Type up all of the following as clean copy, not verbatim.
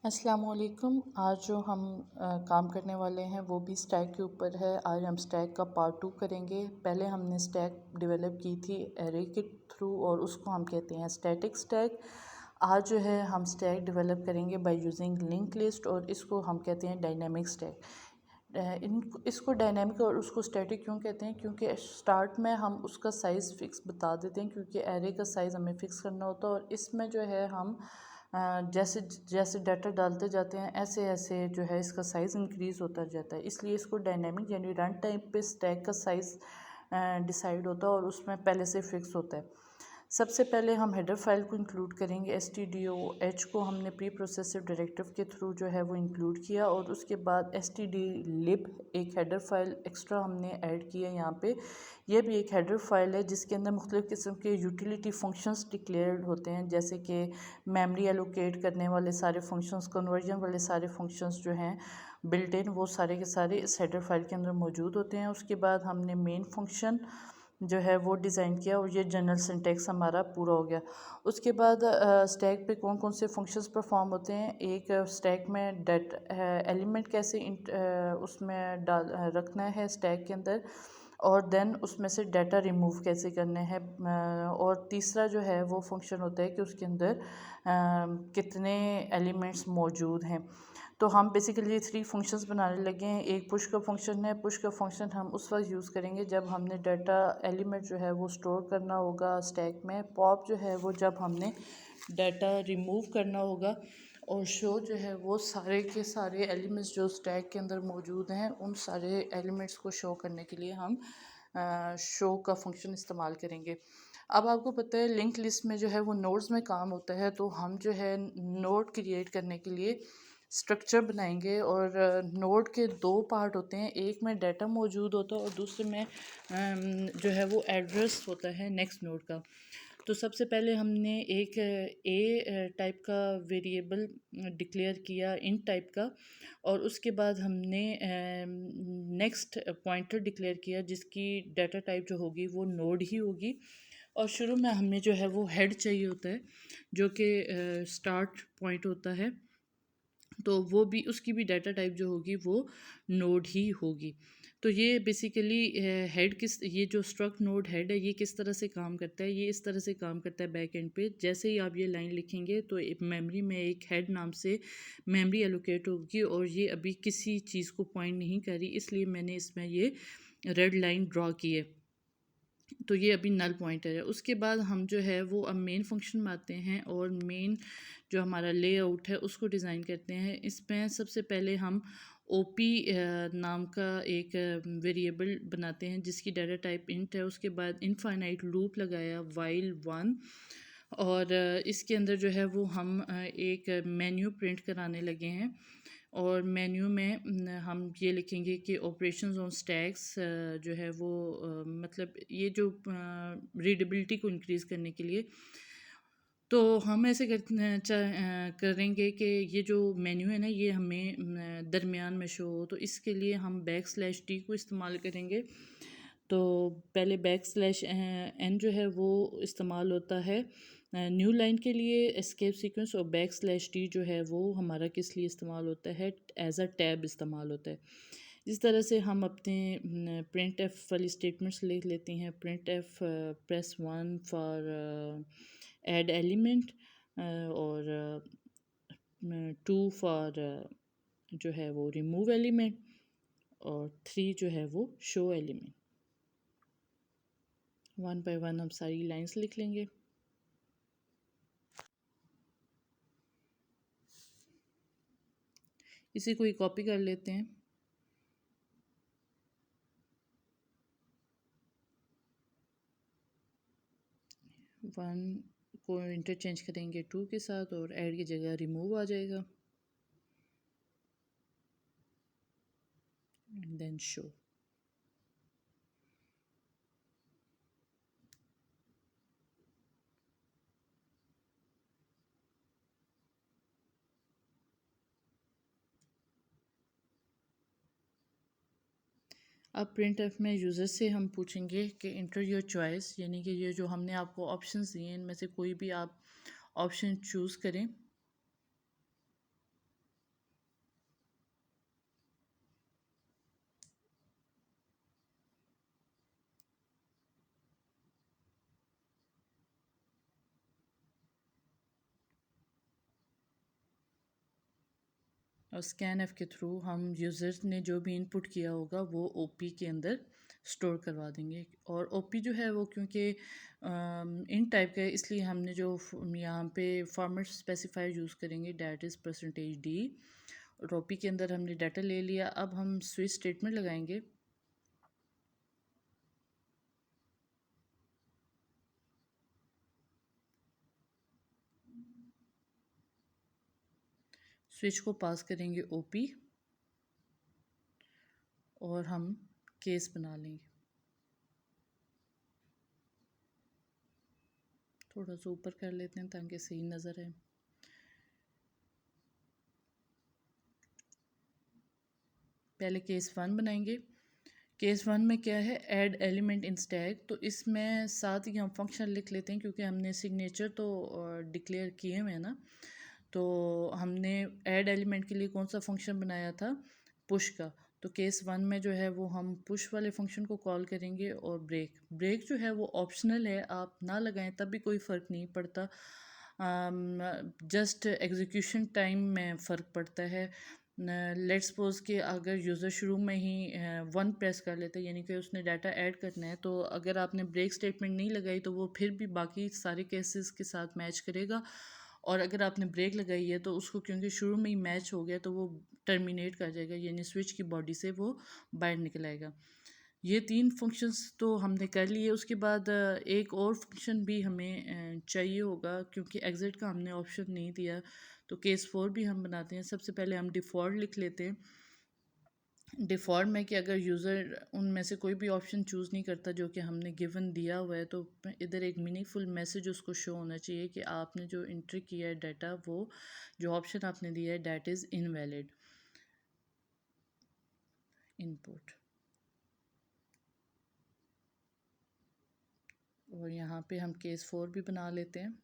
अस्सलामुअलैकुम। आज जो हम काम करने वाले हैं वो भी स्टैक के ऊपर है। आज हम स्टैक का पार्ट 2 करेंगे। पहले हमने स्टैक डेवलप की थी एरे के थ्रू और उसको हम कहते हैं स्टैटिक स्टैक। आज जो है हम स्टैक डेवलप करेंगे बाय यूजिंग लिंक लिस्ट और इसको हम कहते हैं डायनेमिक स्टैक। इसको डायनेमिक और उसको स्टैटिक क्यों कहते हैं? क्योंकि स्टार्ट में हम उसका साइज़ फ़िक्स बता देते हैं, क्योंकि एरे का साइज़ हमें फ़िक्स करना होता है और इसमें जो है हम जैसे जैसे डाटा डालते जाते हैं ऐसे ऐसे जो है इसका साइज़ इंक्रीज़ होता जाता है। इसलिए इसको डायनेमिक यानी रन टाइम पे स्टैक का साइज़ डिसाइड होता है और उसमें पहले से फ़िक्स होता है। सबसे पहले हम हेडर फाइल को इंक्लूड करेंगे। stdoh को हमने प्री प्रोसेसर डायरेक्टिव के थ्रू जो है वो इंक्लूड किया और उसके बाद stdlib एक हेडर फाइल एक्स्ट्रा हमने ऐड किया यहाँ पे। यह भी एक हेडर फाइल है जिसके अंदर मुख्तलिफ़ किस्म के यूटिलिटी फंक्शंस डिक्लेयर्ड होते हैं, जैसे कि मेमोरी एलोकेट करने वाले सारे फंक्शंस, कन्वर्जन वाले सारे फंक्शंस जो हैं बिल्ट इन, वो सारे के सारे इस हेडर फाइल के अंदर मौजूद होते हैं। उसके बाद हमने मेन फंक्शन जो है वो डिज़ाइन किया और ये जनरल सिंटेक्स हमारा पूरा हो गया। उसके बाद स्टैक पे कौन कौन से फंक्शंस परफॉर्म होते हैं। एक स्टैक में एलिमेंट कैसे उसमें डाल रखना है स्टैक के अंदर, और देन उसमें से डाटा रिमूव कैसे करने हैं। और तीसरा जो है वो फंक्शन होता है कि उसके अंदर कितने एलिमेंट्स मौजूद हैं। तो हम बेसिकली 3 फंक्शंस बनाने लगे हैं। एक पुश का फंक्शन है। पुश का फंक्शन हम उस वक्त यूज़ करेंगे जब हमने डाटा एलिमेंट जो है वो स्टोर करना होगा स्टैक में। पॉप जो है वो जब हमने डाटा रिमूव करना होगा। और शो जो है वो सारे के सारे एलिमेंट्स जो स्टैक के अंदर मौजूद हैं उन सारे एलिमेंट्स को शो करने के लिए हम शो का फंक्शन इस्तेमाल करेंगे। अब आपको पता है लिंक लिस्ट में जो है वो नोड्स में काम होता है, तो हम जो है नोड क्रिएट करने के लिए स्ट्रक्चर बनाएंगे और नोड के 2 पार्ट होते हैं। एक में डाटा मौजूद होता है और दूसरे में जो है वो एड्रेस होता है नेक्स्ट नोड का। तो सबसे पहले हमने एक ए टाइप का वेरिएबल डिक्लेयर किया, इन टाइप का, और उसके बाद हमने नेक्स्ट पॉइंटर डिक्लेयर किया जिसकी डाटा टाइप जो होगी वो नोड ही होगी। और शुरू में हमें जो है वो हेड चाहिए होता है जो कि स्टार्ट पॉइंट होता है, तो वो भी उसकी भी डाटा टाइप जो होगी वो नोड ही होगी। तो ये बेसिकली हेड ये जो स्ट्रक्ट नोड हेड है ये किस तरह से काम करता है। ये इस तरह से काम करता है बैक एंड पे। जैसे ही आप ये लाइन लिखेंगे तो एक मेमोरी में एक हेड नाम से मेमोरी एलोकेट होगी और ये अभी किसी चीज़ को पॉइंट नहीं कर रही, इसलिए मैंने इसमें ये रेड लाइन ड्रॉ की है। तो ये अभी नल पॉइंटर है। उसके बाद हम जो है वो अब मेन फंक्शन में आते हैं और मेन जो हमारा लेआउट है उसको डिज़ाइन करते हैं। इसमें सबसे पहले हम ओपी नाम का एक वेरिएबल बनाते हैं जिसकी डाटा टाइप इंट है। उसके बाद इनफाइनाइट लूप लगाया वाइल 1 और इसके अंदर जो है वो हम एक मेन्यू प्रिंट कराने लगे हैं और मेन्यू में हम ये लिखेंगे कि ऑपरेशंस ऑन स्टैक्स जो है वो मतलब ये जो रीडेबिलिटी को इंक्रीज़ करने के लिए। तो हम ऐसे करेंगे कि ये जो मेन्यू है ना ये हमें दरमियान में शो हो, तो इसके लिए हम \t को इस्तेमाल करेंगे। तो पहले \n जो है वो इस्तेमाल होता है न्यू लाइन के लिए एस्केप सीक्वेंस, और \t जो है वो हमारा किस लिए इस्तेमाल होता है, एज अ टैब इस्तेमाल होता है। इस तरह से हम अपने प्रिंट एफ वाली स्टेटमेंट्स लिख लेते हैं। Print F press 1 for add element और 2 फॉर जो है वो रिमूव एलिमेंट और 3 जो है वो शो एलिमेंट। 1 बाय 1 हम सारी लाइंस लिख लेंगे। इसी को ही कॉपी कर लेते हैं। वन को इंटरचेंज करेंगे 2 के साथ और ऐड की जगह रिमूव आ जाएगा एंड देन शो। अब प्रिंट एफ में यूज़र से हम पूछेंगे कि इंटर योर चॉइस, यानी कि ये जो हमने आपको ऑप्शंस दिए इनमें से कोई भी आप ऑप्शन चूज़ करें। और स्कैन एफ के थ्रू हम यूज़र ने जो भी इनपुट किया होगा वो ओपी के अंदर स्टोर करवा देंगे। और ओपी जो है वो क्योंकि इन टाइप का है, इसलिए हमने जो यहाँ पे फॉर्मेट स्पेसिफायर यूज़ करेंगे, डैट इज़ %d। और ओपी के अंदर हमने डाटा ले लिया। अब हम स्विच स्टेटमेंट लगाएंगे। स्विच को पास करेंगे ओपी और हम केस बना लेंगे। थोड़ा सा ऊपर कर लेते हैं ताकि सही नज़र आए। पहले केस 1 बनाएंगे। केस 1 में क्या है, ऐड एलिमेंट इन स्टैक। तो इसमें साथ ही हम फंक्शन लिख लेते हैं क्योंकि हमने सिग्नेचर तो डिक्लेयर किए हुए हैं ना। तो हमने ऐड एलिमेंट के लिए कौन सा फंक्शन बनाया था, पुश का। तो केस 1 में जो है वो हम पुश वाले फंक्शन को कॉल करेंगे। और ब्रेक जो है वो ऑप्शनल है, आप ना लगाएं तब भी कोई फ़र्क नहीं पड़ता। जस्ट एग्जीक्यूशन टाइम में फ़र्क पड़ता है। लेट्स सपोज कि अगर यूज़र शुरू में ही 1 प्रेस कर लेता है, यानी कि उसने डाटा ऐड करना है, तो अगर आपने ब्रेक स्टेटमेंट नहीं लगाई तो वो फिर भी बाकी सारे केसेस के साथ मैच करेगा। और अगर आपने ब्रेक लगाई है तो उसको क्योंकि शुरू में ही मैच हो गया तो वो टर्मिनेट कर जाएगा, यानी स्विच की बॉडी से वो बाहर निकल आएगा। ये 3 फंक्शंस तो हमने कर लिए। उसके बाद एक और फंक्शन भी हमें चाहिए होगा क्योंकि एग्ज़िट का हमने ऑप्शन नहीं दिया। तो केस 4 भी हम बनाते हैं। सबसे पहले हम डिफ़ॉल्ट लिख लेते हैं। डिफ़ॉल्ट में कि अगर यूज़र उनमें से कोई भी ऑप्शन चूज़ नहीं करता जो कि हमने गिवन दिया हुआ है, तो इधर एक मीनिंगफुल मैसेज उसको शो होना चाहिए कि आपने जो एंट्री किया है डाटा, वो जो ऑप्शन आपने दिया है डैट इज़ इनवैलिड इनपुट। और यहाँ पे हम केस 4 भी बना लेते हैं।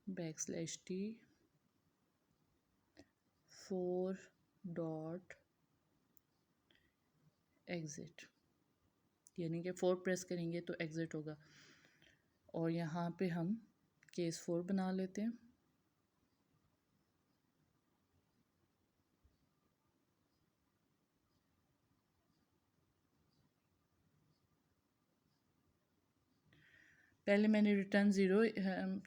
\t 4.exit, यानी कि 4 प्रेस करेंगे तो एग्ज़िट होगा। और यहाँ पे हम केस 4 बना लेते हैं। पहले मैंने रिटर्न ज़ीरो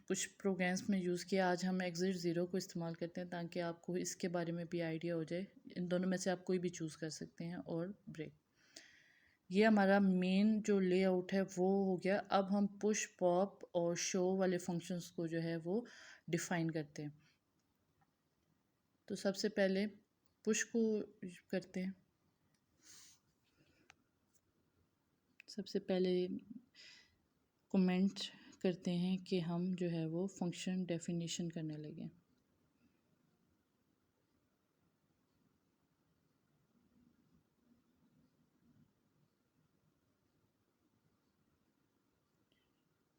कुछ प्रोग्राम्स में यूज़ किया, आज हम एग्ज़िट ज़ीरो को इस्तेमाल करते हैं ताकि आपको इसके बारे में भी आइडिया हो जाए। इन दोनों में से आप कोई भी चूज़ कर सकते हैं। और ब्रेक, ये हमारा मेन जो लेआउट है वो हो गया। अब हम पुश, पॉप और शो वाले फंक्शंस को जो है वो डिफ़ाइन करते हैं। तो सबसे पहले पुश को करते हैं। सबसे पहले कमेंट करते हैं कि हम जो है वो फंक्शन डेफिनेशन करने लगे।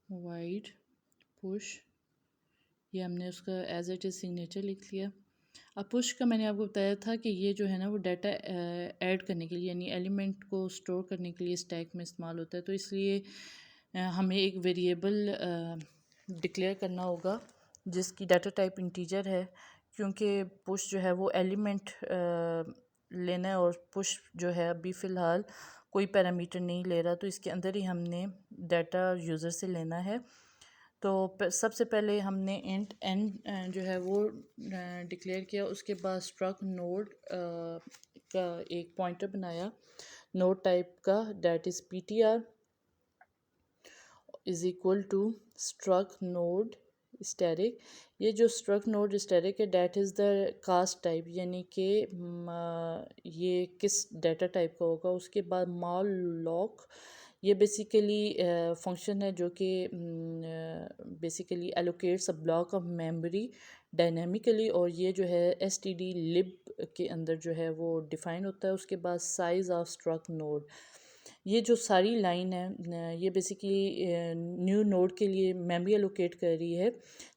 वाइड पुश, ये हमने उसका एज इट इज़ सिग्नेचर लिख लिया। अब पुश का मैंने आपको बताया था कि ये जो है ना वो डाटा ऐड करने के लिए, यानी एलिमेंट को स्टोर करने के लिए स्टैक में इस्तेमाल होता है। तो इसलिए हमें एक वेरिएबल डिक्लेयर करना होगा जिसकी डाटा टाइप इंटीजर है, क्योंकि पुश जो है वो एलिमेंट लेना है और पुश जो है अभी फ़िलहाल कोई पैरामीटर नहीं ले रहा, तो इसके अंदर ही हमने डाटा यूज़र से लेना है। तो सबसे पहले हमने इंट एन जो है वो डिक्लेयर किया। उसके बाद स्ट्रक नोड का एक पॉइंटर बनाया नोड टाइप का, that is ptr is equal to struct node static. ये जो स्ट्रक नोड स्टैटिक है that is the cast type, यानी कि ये किस डाटा टाइप का होगा। उसके बाद मॉल लॉक, ये बेसिकली फंक्शन है जो कि basically allocates a block of memory dynamically, और ये जो है std_lib के अंदर जो है वो डिफ़ाइन होता है। उसके बाद साइज़ ऑफ स्ट्रक नोड, ये जो सारी लाइन है ये बेसिकली न्यू नोड के लिए मेमोरी एलोकेट कर रही है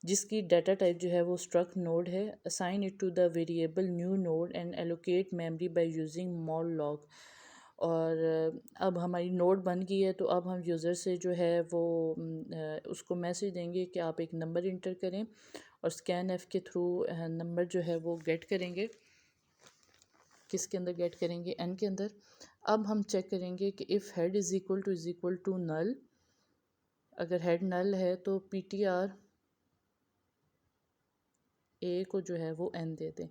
जिसकी डाटा टाइप जो है वो स्ट्रक नोड है। Assign it to the variable new node and allocate memory by using malloc. और अब हमारी नोड बन गई है, तो अब हम यूज़र से जो है वो उसको मैसेज देंगे कि आप एक नंबर इंटर करें और स्कैन एफ के थ्रू नंबर जो है वो गेट करेंगे। किसके अंदर गेट करेंगे? एन के अंदर। अब हम चेक करेंगे कि if head is equal to null, अगर हेड नल है तो पी टी आर ए को जो है वो एन दे दें।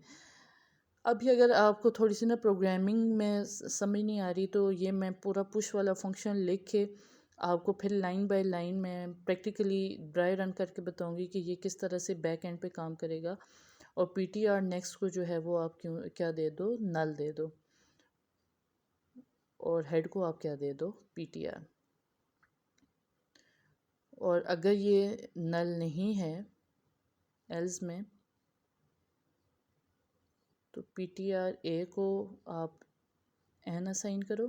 अभी अगर आपको थोड़ी सी ना प्रोग्रामिंग में समझ नहीं आ रही, तो ये मैं पूरा पुश वाला फंक्शन लिख के आपको फिर लाइन बाय लाइन में प्रैक्टिकली ड्राई रन करके बताऊंगी कि ये किस तरह से बैक एंड पे काम करेगा। और पी टी आर नेक्स्ट को जो है वो आप क्यों क्या दे दो? नल दे दो। और हेड को आप क्या दे दो? P T R. और अगर ये नल नहीं है एल्स में, तो पी टी आर ए को आप एन असाइन करो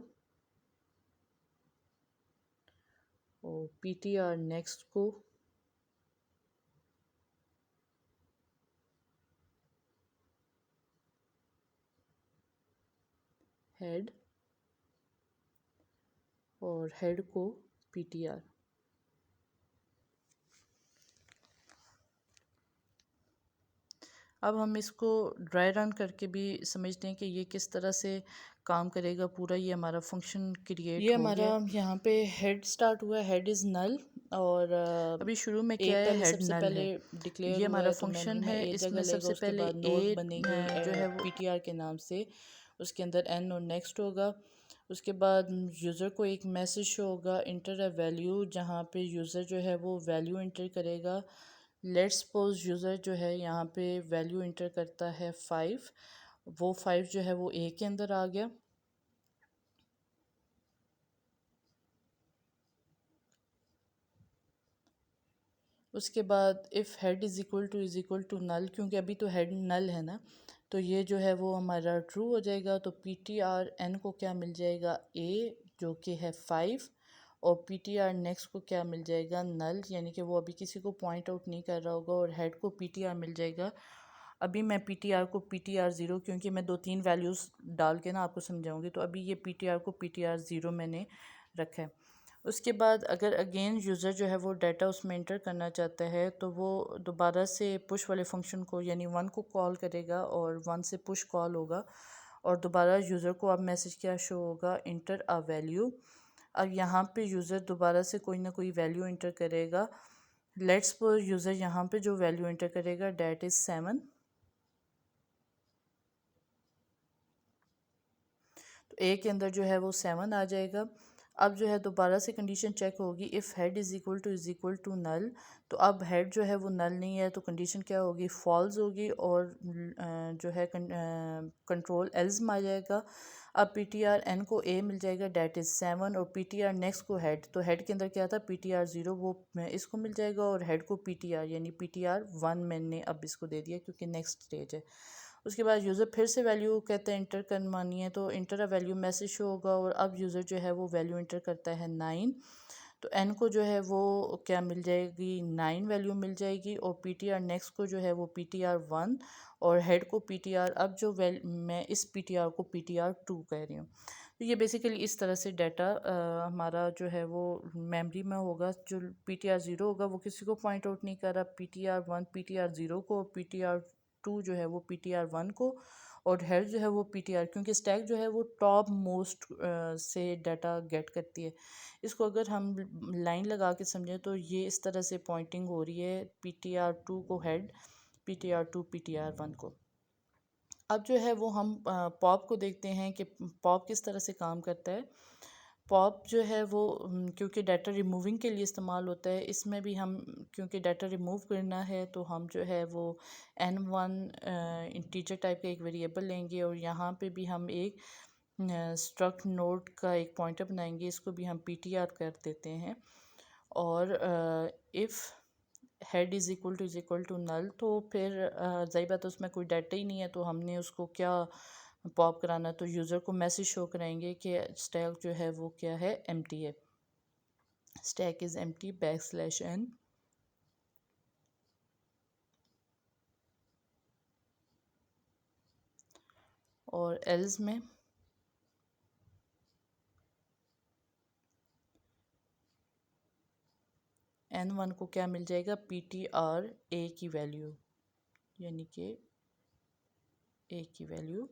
और पी टी आर नेक्स्ट को हेड और हेड को पी टी आर। अब हम इसको ड्राई रन करके भी समझते हैं कि ये किस तरह से काम करेगा। पूरा ये हमारा फंक्शन क्रिएट हो गया। यहाँ पे हेड स्टार्ट हुआ है, हेड इज़ नल। और अभी शुरू में क्या है? हेड नल है। ये हमारा फंक्शन है, इसमें सबसे पहले ए जो है वो पीटीआर के नाम से, उसके अंदर एन और नेक्स्ट होगा। उसके बाद यूज़र को एक मैसेज शो होगा, इंटर अ वैल्यू, जहाँ पे यूज़र जो है वो वैल्यू इंटर करेगा। लेट्स सपोज यूज़र जो है यहाँ पे वैल्यू इंटर करता है 5। वो 5 जो है वो ए के अंदर आ गया। उसके बाद if head is equal to null, क्योंकि अभी तो हेड नल है ना, तो ये जो है वो हमारा ट्रू हो जाएगा। तो पी टी आर एन को क्या मिल जाएगा? ए, जो कि है 5। और पी टी आर नेक्स्ट को क्या मिल जाएगा? नल, यानी कि वो अभी किसी को पॉइंट आउट नहीं कर रहा होगा। और हेड को पी टी आर मिल जाएगा। अभी मैं पी टी आर को पी टी आर ज़ीरो, क्योंकि मैं 2-3 वैल्यूज़ डाल के ना आपको समझाऊंगी, तो अभी ये पी टी आर को पी टी आर ज़ीरो मैंने रखा है। उसके बाद अगर अगेन यूज़र जो है वो डाटा उसमें इंटर करना चाहता है, तो वो दोबारा से पुश वाले फंक्शन को यानी 1 को कॉल करेगा और 1 से पुश कॉल होगा। और दोबारा यूज़र को अब मैसेज क्या शो होगा? Inter a value. अब यहाँ पे यूज़र दोबारा से कोई ना कोई वैल्यू इंटर करेगा। लेट्स सपोज यूज़र यहाँ पे जो वैल्यू इंटर करेगा डैट इज़ 7। तो ए के अंदर जो है वो 7 आ जाएगा। अब जो है दोबारा से कंडीशन चेक होगी, if head is equal to null. तो अब हेड जो है वो नल नहीं है, तो कंडीशन क्या होगी? फॉल्स होगी। और जो है कंट्रोल एल्स में आ जाएगा। अब पी टी आर एन को ए मिल जाएगा डैट इज़ 7। और पी टी आर नेक्स्ट को हेड, तो हेड के अंदर क्या था? पी टी आर ज़ीरो, वो इसको मिल जाएगा। और हेड को पी टी आर यानी पी टी आर 1 मैंने अब इसको दे दिया, क्योंकि नेक्स्ट स्टेज है। उसके बाद यूज़र फिर से वैल्यू कहते हैं इंटर करवानी है, तो inter a value message show होगा। और अब यूज़र जो है वो वैल्यू इंटर करता है 9। तो एन को जो है वो क्या मिल जाएगी? 9 वैल्यू मिल जाएगी। और पी टी आर नेक्स्ट को जो है वो पी टी आर 1। और हेड को पी टी आर, अब जो मैं इस पी टी आर को पी टी आर 2 कह रही हूँ। तो ये बेसिकली इस तरह से डाटा हमारा जो है वो मेमोरी में होगा। जो पी टी आर ज़ीरो होगा वो किसी को पॉइंट आउट नहीं कर रहा, P T R 1 P T R zero को, पी टी आर 2 जो है वो पी टी आर 1 को। और हेड जो है वो पी टी आर, क्योंकि स्टैक जो है वो टॉप मोस्ट से डाटा गेट करती है। इसको अगर हम लाइन लगा के समझें, तो ये इस तरह से पॉइंटिंग हो रही है, पी टी आर 2 को head, P T R 2 P T R 1 को। अब जो है वो हम पॉप को देखते हैं कि पॉप किस तरह से काम करता है। पॉप जो है वो क्योंकि डाटा रिमूविंग के लिए इस्तेमाल होता है, इसमें भी हम क्योंकि डाटा रिमूव करना है, तो हम जो है वो n1 इंटीजर टाइप का एक वेरिएबल लेंगे। और यहाँ पे भी हम एक स्ट्रक्ट नोड का एक पॉइंटर बनाएंगे, इसको भी हम ptr कर देते हैं। और if head is equal to null, तो फिर जाहिर बात है उसमें कोई डाटा ही नहीं है, तो हमने उसको क्या पॉप कराना, तो यूज़र को मैसेज शो कराएंगे कि स्टैक जो है वो क्या है? एम्प्टी है। Stack is empty \n। और एल्स में N1 को क्या मिल जाएगा, PTR A की वैल्यू, यानी कि A की वैल्यू,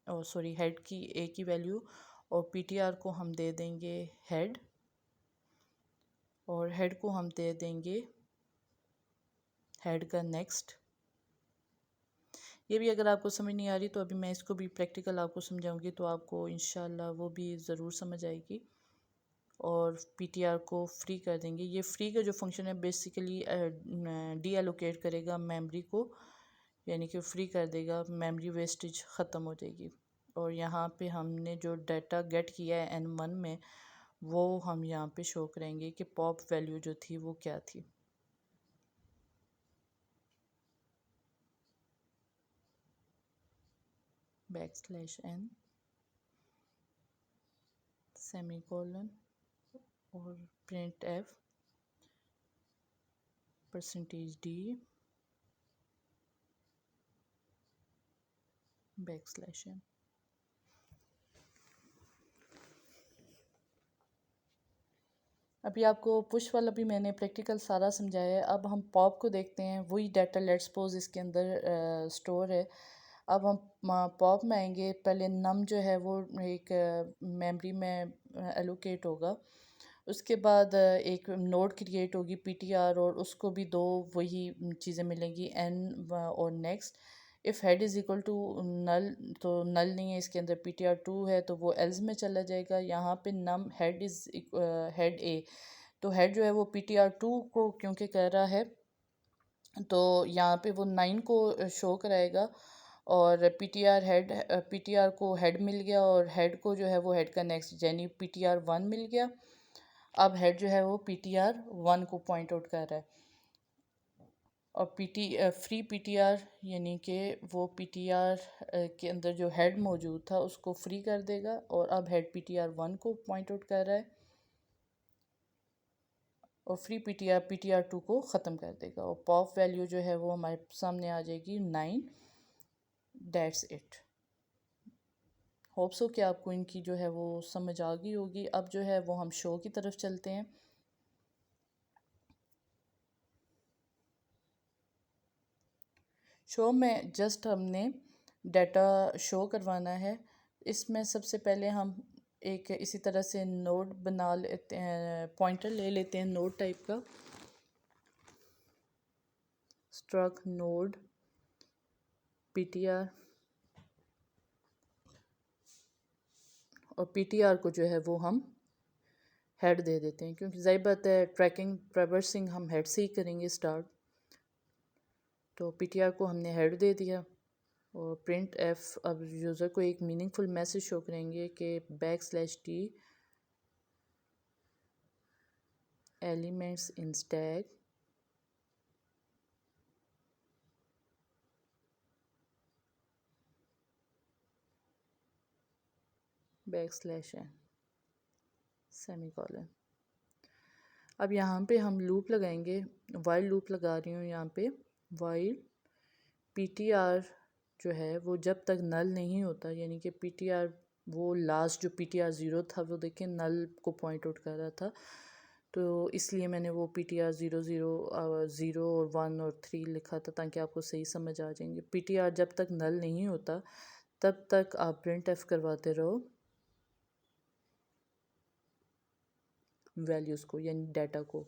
और सॉरी हेड की A की वैल्यू, और PTR को हम दे देंगे हेड, और हेड को हम दे देंगे हेड का नेक्स्ट। ये भी अगर आपको समझ नहीं आ रही तो अभी मैं इसको भी प्रैक्टिकल आपको समझाऊंगी, तो आपको इंशाल्लाह वो भी ज़रूर समझ आएगी। और PTR को फ्री कर देंगे। ये फ्री का जो फंक्शन है बेसिकली डी एलोकेट करेगा मेमोरी को, यानी कि फ्री कर देगा, मेमोरी वेस्टेज ख़त्म हो जाएगी। और यहाँ पे हमने जो डाटा गेट किया है N1 में, वो हम यहाँ पे शो करेंगे कि पॉप वैल्यू जो थी वो क्या थी। \n सेमीकोलन और प्रिंट एफ %d \n। अभी आपको पुश वाला भी मैंने प्रैक्टिकल सारा समझाया है। अब हम पॉप को देखते हैं। वही डाटा लेट्स सपोज इसके अंदर स्टोर है। अब हम पॉप में आएंगे। पहले नम जो है वो एक मेमोरी में एलोकेट होगा। उसके बाद एक नोड क्रिएट होगी PTR, और उसको भी दो वही चीज़ें मिलेंगी N और next. If head is equal to null, तो नल नहीं है इसके अंदर, PTR 2 है तो वो एल्स में चला जाएगा। यहाँ पे नम हेड इज़ हेड A, तो हेड जो है वो PTR 2 को क्योंकि कह रहा है, तो यहाँ पे वो 9 को शो कराएगा। और PTR को हेड मिल गया, और हेड को जो है वो हेड का नेक्स्ट यानी PTR 1 मिल गया। अब हेड जो है वो PTR 1 को पॉइंट आउट कर रहा है, और फ्री PTR यानी कि वो PTR के अंदर जो हेड मौजूद था उसको फ्री कर देगा, और अब हेड PTR 1 को पॉइंट आउट कर रहा है, और फ्री PTR 2 को ख़त्म कर देगा, और पॉप वैल्यू जो है वो हमारे सामने आ जाएगी 9। That's it. होप सो कि आपको इनकी जो है वो समझ आ गई होगी। अब जो है वो हम शो की तरफ चलते हैं। शो में जस्ट हमने डाटा शो करवाना है। इसमें सबसे पहले हम एक इसी तरह से नोड बना लेते हैं, पॉइंटर ले लेते हैं नोड टाइप का। स्ट्रक नोड PTR, और PTR को जो है वो हम हेड दे देते हैं, क्योंकि ज़ाहिर बात है ट्रैकिंग ट्रैवर्सिंग हम हेड से ही करेंगे स्टार्ट। तो PTR को हमने हेड दे दिया, और प्रिंट एफ अब यूज़र को एक मीनिंगफुल मैसेज शो करेंगे कि \t elements in stack \n semicolon. अब यहाँ पे हम लूप लगाएंगे, वाइल लूप लगा रही हूँ यहाँ पे। वाइल PTR जो है वो जब तक नल नहीं होता, यानी कि PTR वो लास्ट जो PTR 0 था वो देखें नल को पॉइंट आउट कर रहा था, तो इसलिए मैंने वो PTR 0 और 1 और 3 लिखा था ताकि आपको सही समझ आ जाएंगे। PTR जब तक नल नहीं होता तब तक आप प्रिंट एफ करवाते रहो वैल्यूज़ को, यानी डाटा को।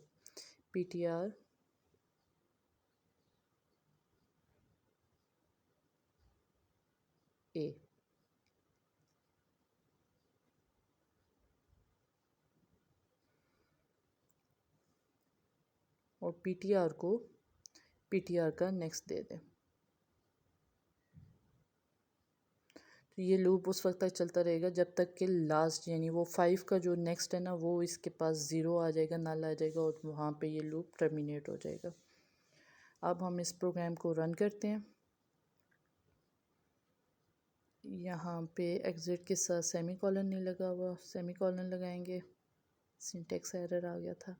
PTR A, और PTR को PTR का नेक्स्ट दे दें। तो ये लूप उस वक्त तक चलता रहेगा जब तक कि लास्ट यानी वो 5 का जो नेक्स्ट है ना वो इसके पास 0 आ जाएगा, नल आ जाएगा, और वहाँ पे ये लूप टर्मिनेट हो जाएगा। अब हम इस प्रोग्राम को रन करते हैं। यहाँ पे एग्जिट के साथ सेमीकोलन नहीं लगा हुआ, सेमीकोलन लगाएंगे, सिंटेक्स एरर आ गया था।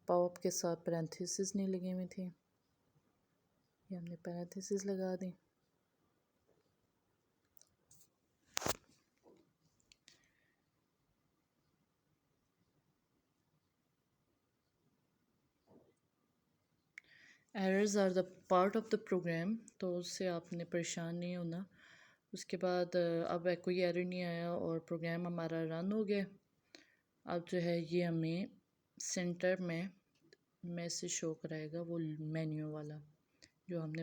पॉप के साथ पैरेंथेसिस नहीं लगी हुई थी, ये हमने पैरेंथेसिस लगा दी। Errors are the part of the program, तो उससे आपने परेशान नहीं होना। उसके बाद अब कोई एरर नहीं आया और प्रोग्राम हमारा रन हो गया। अब जो है ये हमें सेंटर में मैसेज शो कराएगा, वो मेन्यू वाला जो हमने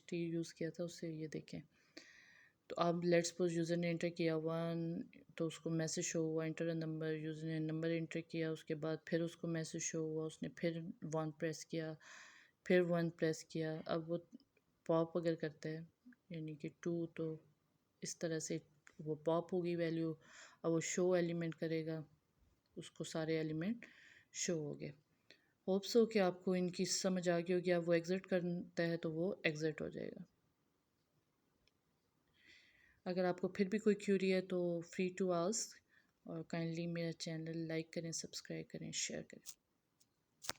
\t यूज़ किया था उससे। ये देखें, तो अब लेट्स सपोज यूज़र ने एंटर किया 1, तो उसको मैसेज शो हुआ एंटर नंबर। यूज़र ने नंबर एंटर किया, उसके बाद फिर उसको मैसेज शो हुआ, उसने फिर 1 प्रेस किया, फिर 1 प्रेस किया। अब वो पॉप अगर करता है यानी कि 2, तो इस तरह से वो पॉप होगी वैल्यू। अब वो शो एलिमेंट करेगा, उसको सारे एलिमेंट शो हो गए। होप्स हो कि आपको इनकी समझ आ गई होगी। अब वो एग्ज़िट करता है तो वो एग्ज़िट हो जाएगा। अगर आपको फिर भी कोई क्यूरी है तो फ्री टू आस्क, और काइंडली मेरा चैनल लाइक करें, सब्सक्राइब करें, शेयर करें।